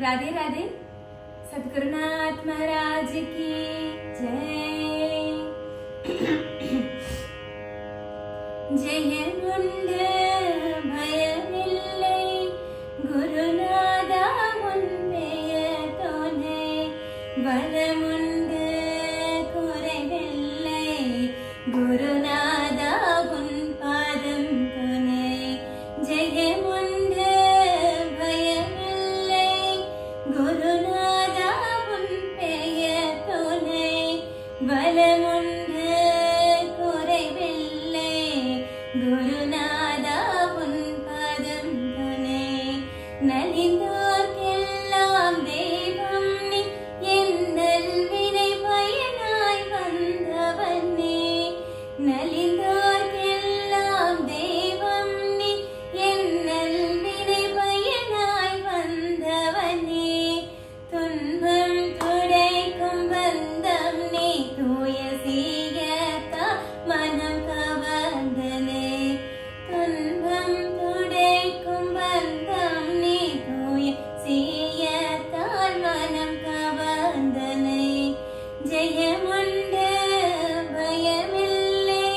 राधे राधे। सद्गुरुनाथ महाराज की जय। जयमुंडे भयमिल्लै गुरुनादा उन्मेय तोने वलमुंडे कुறைவில்லை गुरुनादा उन पादम तोने जयमुंडे भयमिल्लै गुरुनादा उन पेय तोने वलमुंडे குறைவில்லை குருநாதா உன் பாதம் துணை நலிந்தோர்க்கெல்லாம் தெய்வம் நீ எந்தல் வினை பயனாய் வந்தவனே நலிந்தோர்க்கெல்லாம் தெய்வம் நீ எந்தல் வினை பயனாய் வந்தவனே துன்பம் துடைக்கும் பந்தம் நீ தூய சீயத்தா மனம் கவர்ந்தனே துன்பம் துடைக்கும் பந்தம் நீ தூய சீயத்தால் மனம் கவர்ந்தனே ஜெயமுண்டு பயமில்லை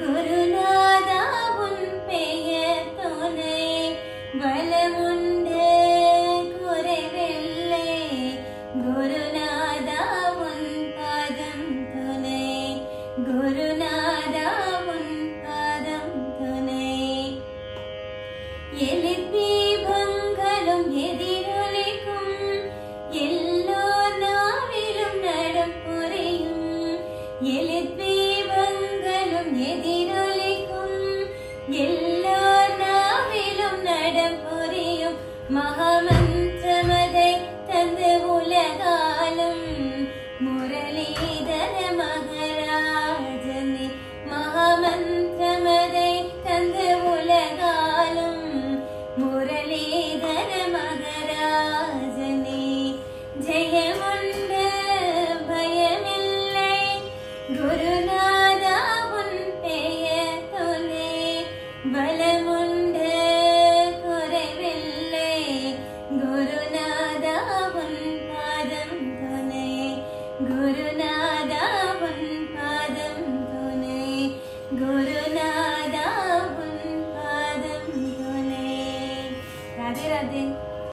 குருநாதா உன் பெயர் துணை பலமுண்டு குறைவில்லை குருநாதா உன் பாதம் துணை குருநாதா உன் பாதம் துணை எலித்தீபங்களும் எதிரொலிக்கும் எல்லோர் நாவிலும் நடம் புரியும் எலித்தீபங்களும் எதிரொலிக்கும் எல்லோர் நாவிலும் நடம் புரியும் மகாமன்